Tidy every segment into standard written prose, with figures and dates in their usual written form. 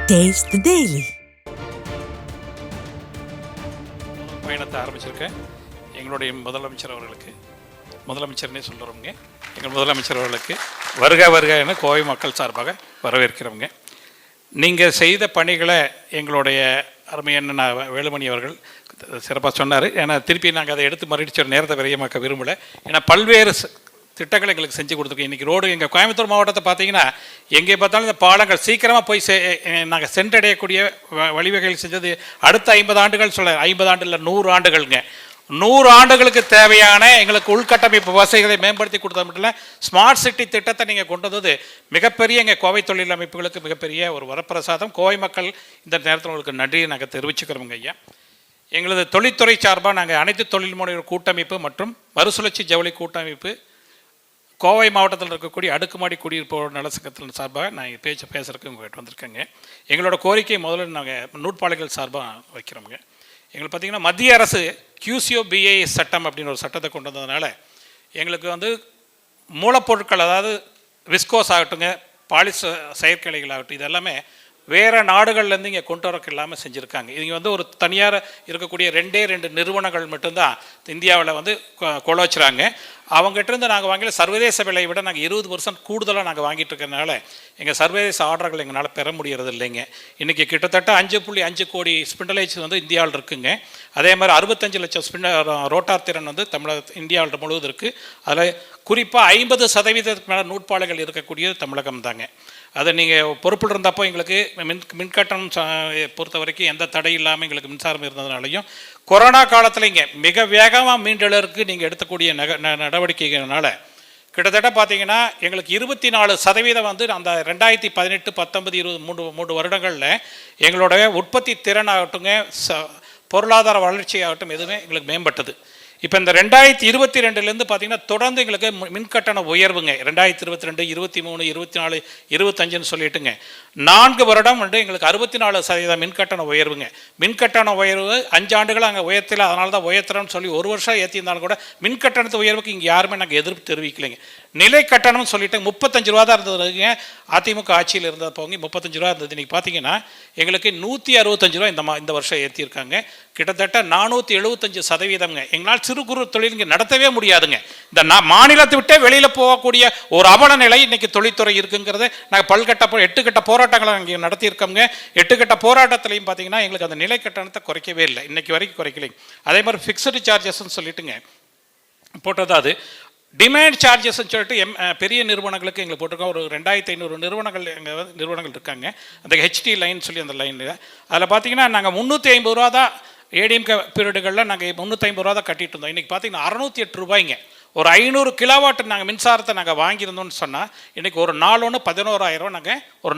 Taste the Daily. பயணத்தை ஆரம்பிச்சிருக்கேன். எங்களுடைய முதலமைச்சர்னே சொல்கிறவங்க, எங்கள் முதலமைச்சர் அவர்களுக்கு வருக வருக என கோவை மக்கள் சார்பாக வரவேற்கிறவங்க. நீங்கள் செய்த பணிகளை எங்களுடைய அருமையான வேலுமணி அவர்கள் சிறப்பாக சொன்னார். ஏன்னா திருப்பி நாங்கள் அதை எடுத்து மறுடிச்ச நேரத்தை விரையமாக்க விரும்பலை. ஏன்னா பல்வேறு திட்டங்களை எங்களுக்கு செஞ்சு கொடுத்துருக்கோம். இன்றைக்கி ரோடு எங்கள் கோயம்புத்தூர் மாவட்டத்தை பார்த்தீங்கன்னா எங்கே பார்த்தாலும் இந்த பாலங்கள் சீக்கிரமாக போய் நாங்கள் சென்றடையக்கூடிய வழிவகைகள் செஞ்சது. அடுத்த 50 ஆண்டுகள் 50 ஆண்டு இல்லை 100 ஆண்டுகள்ங்க. 100 ஆண்டுகளுக்கு தேவையான எங்களுக்கு உள்கட்டமைப்பு வசதிகளை மேம்படுத்தி கொடுத்தது மட்டும் இல்லை, ஸ்மார்ட் சிட்டி திட்டத்தை நீங்கள் கொண்டு வந்தது மிகப்பெரிய எங்கள் கோவை தொழில் அமைப்புகளுக்கு மிகப்பெரிய ஒரு வரப்பிரசாதம். கோவை மக்கள் இந்த நேரத்தில் உங்களுக்கு நன்றியை நாங்கள் தெரிவிச்சுக்கிறோங்க ஐயா. எங்களது தொழில்துறை சார்பாக நாங்கள் அனைத்து தொழில் முனைவோர் கூட்டமைப்பு மற்றும் மறுசுழற்சி ஜவுளி கூட்டமைப்பு கோவை மாவட்டத்தில் இருக்கக்கூடிய அடுக்குமாடி குடியிருப்போர் நலசங்கத்தின் சார்பாக நான் பேசுகிறதுக்கு உங்கள்கிட்ட வந்திருக்கேங்க. எங்களோட கோரிக்கை முதல்ல நாங்கள் நூற்பாலைகள் சார்பாக வைக்கிறோங்க. எங்களுக்கு பார்த்திங்கன்னா மத்திய அரசு QCOBIS சட்டம் அப்படின்னு ஒரு சட்டத்தை கொண்டு வந்ததுனால எங்களுக்கு மூலப்பொருட்கள், அதாவது விஸ்கோஸ் ஆகட்டுங்க, பாலிஸ் செயற்கைகள் ஆகட்டும், இது எல்லாமே வேறு நாடுகள்லேருந்து இங்கே கொண்டு வரக்கு இல்லாமல் செஞ்சுருக்காங்க. இங்கே ஒரு தனியார் இருக்கக்கூடிய 2 நிறுவனங்கள் மட்டும்தான் இந்தியாவில் கொள்ள வச்சுறாங்க. அவங்ககிட்டருந்து நாங்கள் வாங்கல சர்வதேச விலையை விட நாங்கள் 20% கூடுதலாக நாங்கள் வாங்கிட்டு இருக்கிறதுனால எங்கள் சர்வதேச ஆர்டர்கள் எங்களால் பெற முடியறது இல்லைங்க. இன்றைக்கி கிட்டத்தட்ட 5.5 கோடி ஸ்பிண்டலேஜ் இந்தியாவில் இருக்குங்க. அதே மாதிரி 65 லட்சம் ரோட்டார் திறன் இந்தியாவில் முழுவதும் இருக்குது. அதில் குறிப்பாக 50% மேலே நூற்பாலைகள் இருக்கக்கூடியது தமிழகம் தாங்க. அதை நீங்கள் பொறுப்பில் இருந்தப்போ எங்களுக்கு மின்கட்டணம் பொறுத்த வரைக்கும் எந்த தடை இல்லாமல் எங்களுக்கு மின்சாரம் இருந்ததுனாலையும் கொரோனா காலத்தில் இங்கே மிக வேகமாக மீண்டெழுறதுக்கு நீங்கள் எடுத்தக்கூடிய நடவடிக்கைகள்னால கிட்டத்தட்ட பார்த்தீங்கன்னா எங்களுக்கு 24% அந்த 2018, 19, 20 3 வருடங்களில் எங்களுடைய உற்பத்தி திறன் ஆகட்டுங்க, பொருளாதார வளர்ச்சி ஆகட்டும் எதுவுமே எங்களுக்கு மேம்பட்டது. இப்போ இந்த 2022 பார்த்தீங்கன்னா தொடர்ந்து எங்களுக்கு மின்கட்டண உயர்வுங்க. 2022, 23, 24, 25 சொல்லிட்டுங்க 4 வருடம் எங்களுக்கு 64% மின்கட்டண உயர்வுங்க. மின்கட்டண உயர்வு 5 ஆண்டுகள் அங்கே உயர்த்தல, அதனால தான் உயர்த்துறோம்னு சொல்லி 1 வருஷம் ஏற்றிருந்தாலும் கூட மின்கட்டணத்து உயர்வுக்கு இங்கே யாருமே நாங்கள் எதிர்ப்பு தெரிவிக்கலைங்க. நிலை கட்டணம்னு சொல்லிட்டு 35 ரூபா தான் இருந்ததுங்க. அதிமுக ஆட்சியில் இருந்தப்போங்க 35 ரூபா இருந்தது. இன்றைக்கி பார்த்தீங்கன்னா எங்களுக்கு 165 ரூபா இந்த வருஷம் ஏற்றிருக்காங்க. கிட்டத்தட்ட 475%. எங்களால் சிறு குறு தொழில் இங்கே நடத்தவே முடியாதுங்க. இந்த மாநிலத்தை விட்டே வெளியில் போகக்கூடிய ஒரு அவல நிலை இன்னைக்கு தொழில்துறை இருக்குங்கிறத நாங்கள் 8 கட்ட போராட்டங்களை அங்கே நடத்தியிருக்கோங்க. 8 கட்ட போராட்டத்திலையும் பார்த்தீங்கன்னா எங்களுக்கு அந்த நிலை கட்டணத்தை குறைக்கவே இல்லை, இன்னைக்கு வரைக்கும் குறைக்கலைங்க. அதே மாதிரி ஃபிக்ஸ்டு சார்ஜஸ்ன்னு சொல்லிட்டுங்க போட்டது. அது டிமாண்ட் சார்ஜஸ்ன்னு சொல்லிட்டு பெரிய நிறுவனங்களுக்கு எங்களுக்கு போட்டிருக்கோம். ஒரு 2500 நிறுவனங்கள் இருக்காங்க. அந்த HT லைன் சொல்லி அந்த லைனில் அதில் பார்த்தீங்கன்னா நாங்கள் 350 ரூபா தான் ஏடிஎம்கே பீரியடுகளில் நாங்கள் 350 ரூபா தான் கட்டிட்டு இருந்தோம். இன்றைக்கி பார்த்தீங்கன்னா 608 ரூபாய்ங்க. ஒரு 500 கிலோவாட் நாங்கள் மின்சாரத்தை நாங்கள் வாங்கியிருந்தோம்னு சொன்னால் இன்றைக்கி ஒரு நாள் 11,000 நாங்கள் ஒரு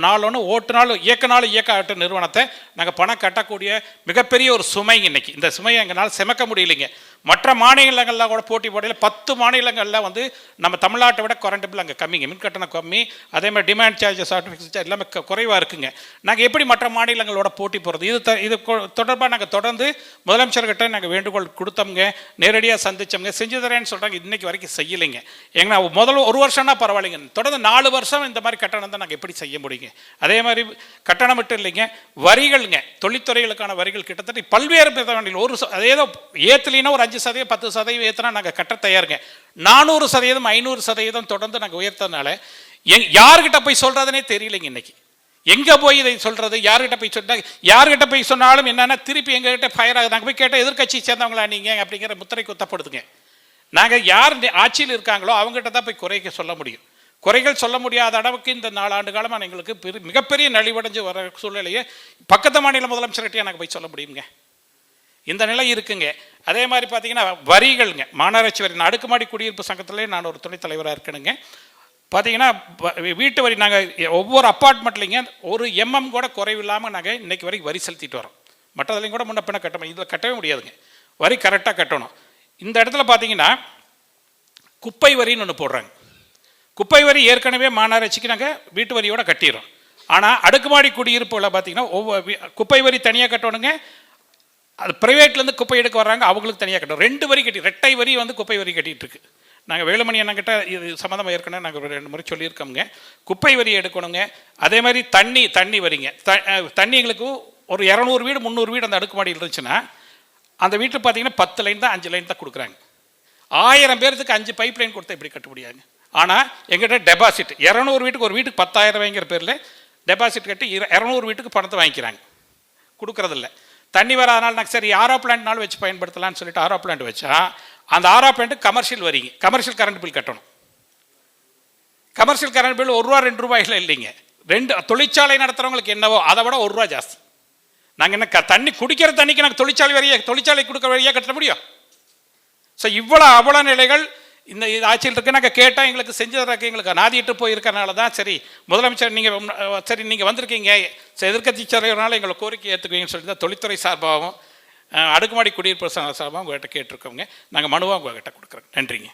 நாள் இயக்க ஆட்டு நிறுவனத்தை நாங்கள் பணம் கட்டக்கூடிய மிகப்பெரிய ஒரு சுமை. இன்றைக்கி இந்த சுமையை எங்களால் சுமக்க முடியலைங்க. மற்ற மாநிலங்களில் கூட போட்டி போட்டியில் 10 மாநிலங்களில் நம்ம தமிழ்நாட்டை விட கரண்ட் பில் அங்கே கம்மிங்க, மின்கட்டணம் கம்மி. அதே மாதிரி டிமாண்ட் சார்ஜஸ், ஆர்டிஃபிஷியல் சார்ஜ் எல்லாமே குறைவாக இருக்குங்க. நாங்கள் எப்படி மற்ற மாநிலங்களோட போட்டி போகிறது? இது தொடர்பாக நாங்கள் தொடர்ந்து முதலமைச்சர்கிட்ட நாங்கள் வேண்டுகோள் கொடுத்தோங்க, நேரடியாக சந்தித்தோங்க. செஞ்சு தரேன்னு சொல்கிறாங்க, இன்றைக்கி வரைக்கும் செய்யலைங்க. எங்கன்னா முதல்ல 1 வருஷம்னா பரவாயில்லைங்க, தொடர்ந்து 4 வருஷம் இந்த மாதிரி கட்டணம் தான் நாங்கள் எப்படி செய்ய முடியுங்க? அதே மாதிரி கட்டணம் மட்டும் இல்லைங்க, வரிகள்ங்க, தொழில்துறைகளுக்கான வரிகள் கிட்டத்தட்ட பல்வேறு ஒரு ஏதோ ஏற்றுலினா ஒரு 5%, 10% ஏற்றினா நாங்கள் கட்ட தயாருங்க. 400%, 500% தொடர்ந்து நாங்கள் உயர்த்ததுனால யார்கிட்ட போய் சொல்கிறதுனே தெரியலைங்க. இன்னைக்கு எங்கே போய் இதை சொல்கிறது? யார்கிட்ட போய் சொன்னாலும் என்னென்னா திருப்பி எங்ககிட்ட ஃபயர் ஆகுது. நாங்கள் போய் கேட்டால் எதிர்கட்சி சேர்ந்தவங்களா நீங்கள் அப்படிங்கிற முத்திரை குத்தப்படுதுங்க. நாங்கள் யார் ஆட்சியில் இருக்காங்களோ அவங்ககிட்ட தான் போய் குறைக்க சொல்ல முடியும். குறைகள் சொல்ல முடியாத அளவுக்கு இந்த 4 ஆண்டு காலமாக எங்களுக்கு மிகப்பெரிய நலிவடைஞ்சு வர சூழ்நிலையை பக்கத்து மாநில முதலமைச்சர்கிட்டயே நாங்கள் போய் சொல்ல முடியுங்க. இந்த நிலை இருக்குங்க. அதே மாதிரி பார்த்தீங்கன்னா வரிகள்ங்க, மாநகராட்சி வரி, அடுக்குமாடி குடியிருப்பு சங்கத்திலே நான் ஒரு துணைத் தலைவராக இருக்கணுங்க. பார்த்தீங்கன்னா வீட்டு வரி நாங்கள் ஒவ்வொரு அப்பார்ட்மெண்ட்லைங்க ஒரு கூட குறைவில்லாமல் நாங்கள் இன்றைக்கி வரைக்கும் வரி செலுத்திட்டு வரோம். மற்றதுலையும் கூட முன்ன பின்ன கட்டணும், இதில் கட்டவே முடியாதுங்க. வரி கரெக்டாக கட்டணும். இந்த இடத்துல பார்த்தீங்கன்னா குப்பை வரின்னு ஒன்று போடுறாங்க. குப்பை வரி ஏற்கனவே மாநகராட்சிக்கு நாங்கள் வீட்டு வரியோடு கட்டிடுறோம். ஆனால் அடுக்குமாடி குடியிருப்புகளை பார்த்தீங்கன்னா குப்பை வரி தனியாக கட்டணுங்க. அது ப்ரைவேட்லேருந்து குப்பை எடுக்க வர்றாங்க, அவங்களுக்கு தனியாக கட்டணும். 2 வரி கட்டி, ரெட்டை வரி குப்பை வரி கட்டிகிட்டு இருக்கு. நாங்கள் வேலுமணி அண்ணங்கிட்ட இது சம்மந்தமாக ஏற்கனவே நாங்கள் 2 முறை சொல்லியிருக்கோங்க. குப்பை வரி எடுக்கணுங்க. அதே மாதிரி தண்ணி வரிங்க. தண்ணி எங்களுக்கு ஒரு 200 வீடு 300 வீடு அந்த அடுக்குமாடியில் இருந்துச்சுன்னா அந்த வீட்டில் பார்த்தீங்கன்னா 10 லைன் தான் 5 லைன் தான் கொடுக்குறாங்க. 1000 பேருக்கு 5 பைப் லைன் கொடுத்தா இப்படி கட்ட முடியாதுங்க. ஆனால் எங்கிட்ட டெபாசிட் 200 வீட்டுக்கு ஒரு வீட்டுக்கு 10,000 ரூபாய்ங்கிற பேரில் டெபாசிட் கட்டி 200 வீட்டுக்கு பணத்தை வாங்கிக்கிறாங்க, கொடுக்குறதில்ல. தண்ணி வராதனால நாங்கள் சரி ஆரோ பிளான்ட்னாலும் வச்சு பயன்படுத்தலாம்னு சொல்லிட்டு ஆரோ பிளான்ட் வச்சா அந்த ஆரோ பிளான்ட்டு கமர்ஷியல் வரிங்க, கமர்ஷியல் கரண்ட் பில் கட்டணும். கமர்ஷியல் கரண்ட் பில் 1 ரூபா 2 ரூபாயில் இல்லைங்க. 2 தொழிற்சாலை நடத்துகிறவங்களுக்கு என்னவோ அதை விட 1 ரூபா ஜாஸ்தி. நாங்கள் என்ன தண்ணி குடிக்கிற தண்ணிக்கு நாங்கள் தொழிற்சாலை கொடுக்குற வரியாக கட்ட முடியும்? ஸோ அவ்வளோ நிலைகள் இந்த ஆட்சியில் இருக்குது. நாங்கள் கேட்டால் எங்களுக்கு செஞ்சதற்கு எங்களுக்கு நாதிட்டு போயிருக்கனால தான் சரி முதலமைச்சர் நீங்கள் வந்திருக்கீங்க எதிர்க்கட்சி தலைவரால் எங்களை கோரிக்கை ஏற்றுக்குவீங்கன்னு சொல்லி தான் தொழில்துறை சார்பாகவும் அடுக்குமாடி குடியிருப்பு சார்பாகவும் உங்கள்கிட்ட கேட்டிருக்கோங்க. நாங்கள் மனுவாக உங்கள்கிட்ட கொடுக்குறோங்க. நன்றிங்க.